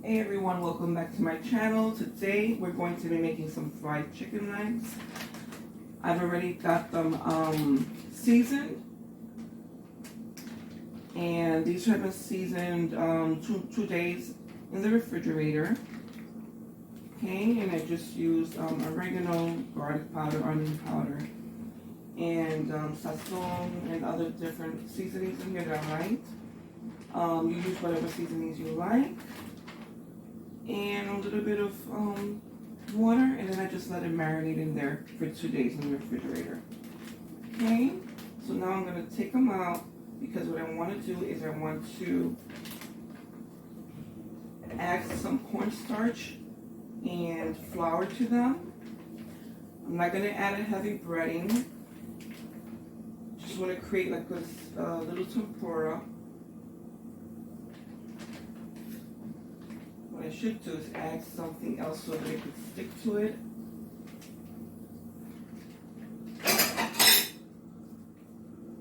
Hey everyone, welcome back to my channel. Today we're going to be making some fried chicken legs. I've already got them seasoned, and these have been seasoned 2 days in the refrigerator. Okay, and I just used oregano, garlic powder, onion powder, and sazon and other different seasonings in here that I like. You use whatever seasonings you like. And a little bit of water, and then I just let it marinate in there for 2 days in the refrigerator. Okay, so now I'm going to take them out because what I want to do is I want to add some cornstarch and flour to them. I'm not going to add a heavy breading. Just want to create like this little tempura. What I should do is add something else so that it could stick to it.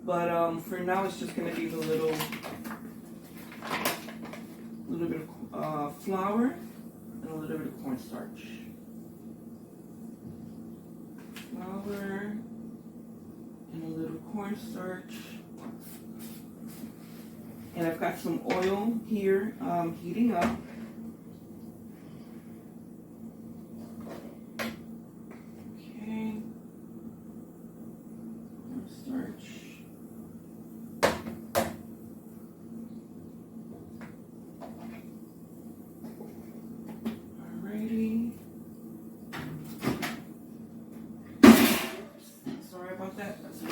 But for now, it's just going to be the little bit of flour and a little bit of cornstarch. Flour and a little cornstarch. And I've got some oil here heating up. Sorry about that. That's a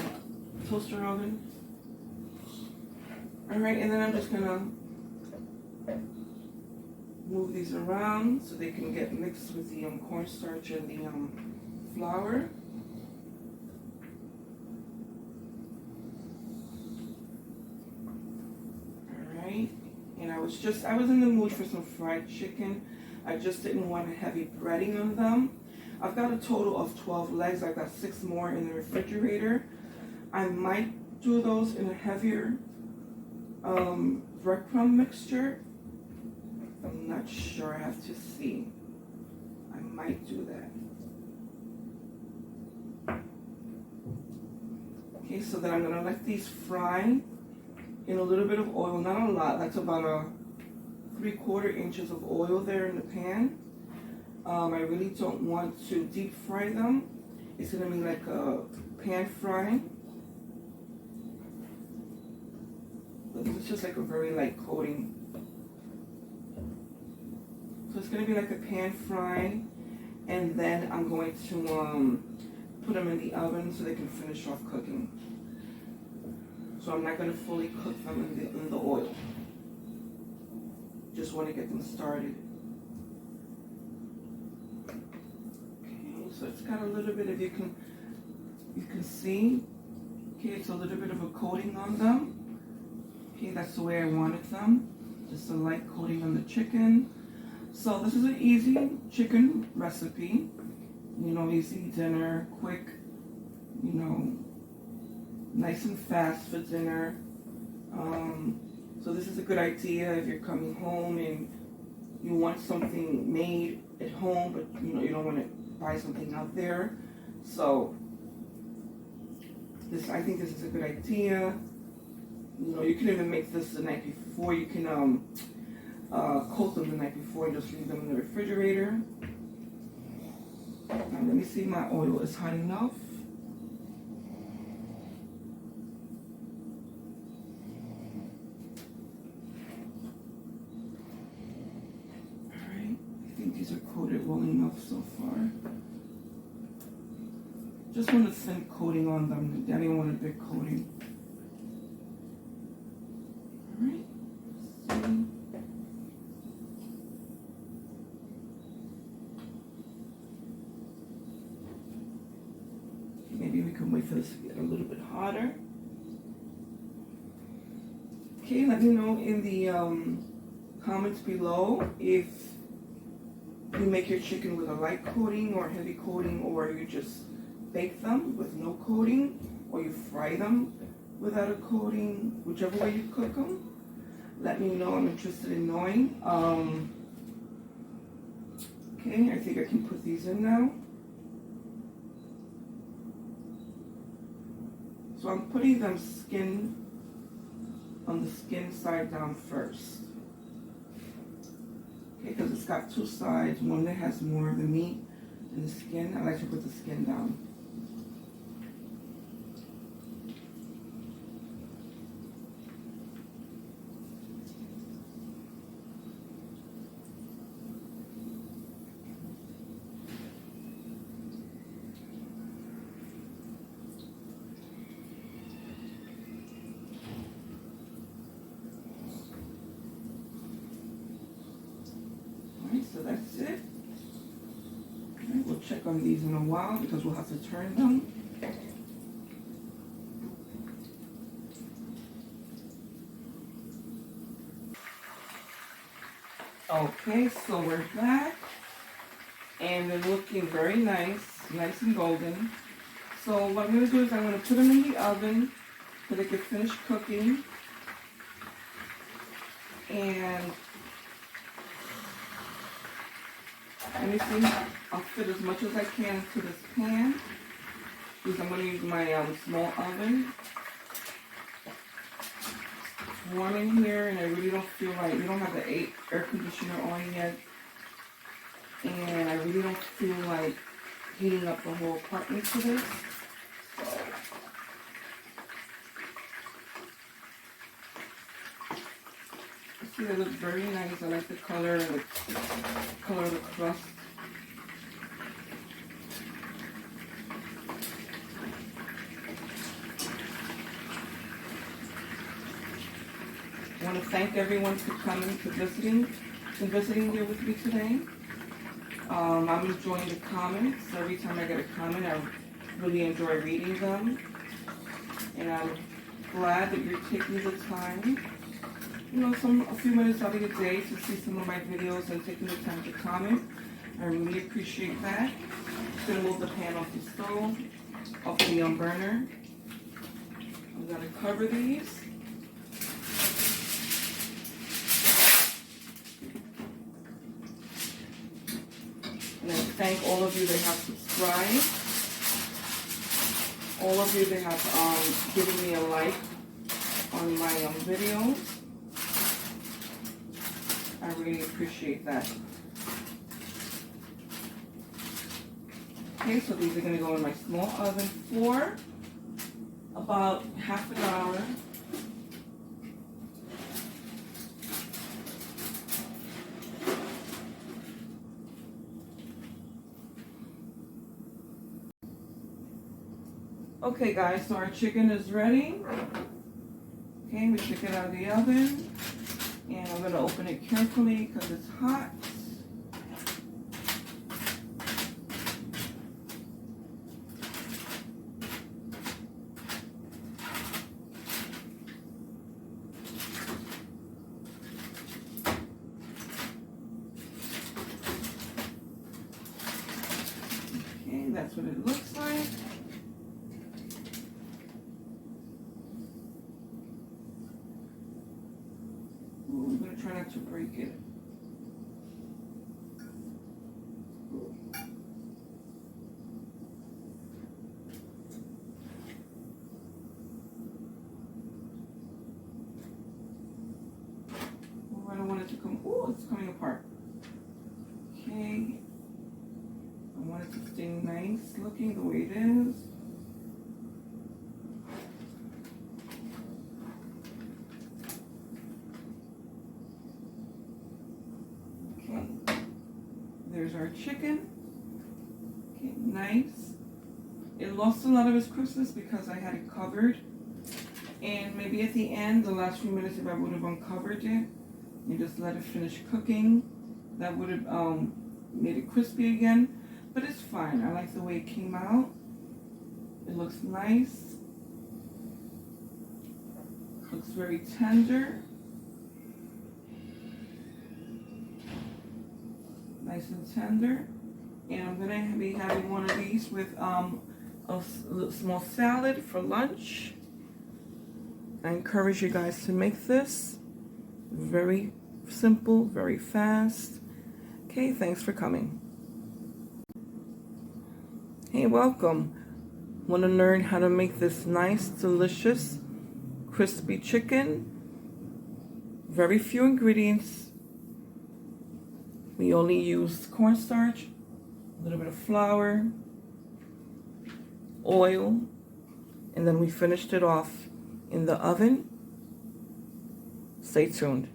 toaster oven. Alright, and then I'm just gonna move these around so they can get mixed with the cornstarch and the flour. Alright, and I was in the mood for some fried chicken. I just didn't want a heavy breading on them. I've got a total of 12 legs. I've got 6 more in the refrigerator. I might do those in a heavier breadcrumb mixture. I'm not sure. I have to see. I might do that. Okay, so then I'm going to let these fry in a little bit of oil. Not a lot. That's about a 3/4 inches of oil there in the pan. I really don't want to deep fry them. It's going to be like a pan fry. But it's just like a very light coating. So it's going to be like a pan fry. And then I'm going to put them in the oven so they can finish off cooking. So I'm not going to fully cook them in the oil. Just want to get them started. So it's got a little bit of, you can see, okay, it's a little bit of a coating on them. Okay, that's the way I wanted them. Just a light coating on the chicken. So this is an easy chicken recipe. You know, easy dinner, quick, you know, nice and fast for dinner. So this is a good idea if you're coming home and you want something made at home, but you know, you don't want to buy something out there. So I think this is a good idea. You know, you can even make this the night before. You can coat them the night before and just leave them in the refrigerator. Now let me see, my oil is hot enough. Alright, I think these are coated well enough so far. Just want a thin coating on them. I didn't want a big coating. Alright. Maybe we can wait for this to get a little bit hotter. Okay, let me know in the comments below if you make your chicken with a light coating or heavy coating, or you just bake them with no coating, or you fry them without a coating, whichever way you cook them. Let me know. I'm interested in knowing. Okay, I think I can put these in now. So I'm putting them on the skin side down first. Okay, because it's got two sides, one that has more of the meat and the skin. I like to put the skin down. So that's it. Okay, we'll check on these in a while because we'll have to turn them. Okay, so we're back and they're looking very nice and golden. So what I'm going to do is I'm going to put them in the oven so they can finish cooking. And let me see, I'll fit as much as I can into this pan because I'm going to use my small oven. It's warm in here and I really don't feel like, we don't have the air conditioner on yet. And I really don't feel like heating up the whole apartment for this. So, see, they look very nice. I like the color and the color of the crust. I want to thank everyone for coming to visiting here with me today. I'm enjoying the comments. Every time I get a comment, I really enjoy reading them. And I'm glad that you're taking the time, you know, a few minutes out of your day to see some of my videos and taking the time to comment. I really appreciate that. I'm going to move the pan off the stove, off the burner. I'm going to cover these. And I thank all of you that have subscribed. All of you that have given me a like on my videos. I really appreciate that. Okay, so these are going to go in my small oven for about half an hour. Okay guys, so our chicken is ready. Okay, we took it out of the oven. And I'm going to open it carefully because it's hot. Okay, that's what it looks like. I'm going to try not to break it. Oh, I don't want it to come. Oh, it's coming apart. Okay. I want it to stay nice looking the way it is. There's our chicken. Okay, nice. It lost a lot of its crispness because I had it covered. And maybe at the end, the last few minutes, if I would have uncovered it and just let it finish cooking, that would have made it crispy again. But it's fine. I like the way it came out. It looks nice. Looks very tender. Nice and tender. And I'm going to be having one of these with a small salad for lunch. I encourage you guys to make this. Very simple, very fast. Okay, thanks for coming. Hey, welcome. Want to learn how to make this nice, delicious, crispy chicken? Very few ingredients. We only use cornstarch, a little bit of flour, oil, and then we finished it off in the oven. Stay tuned.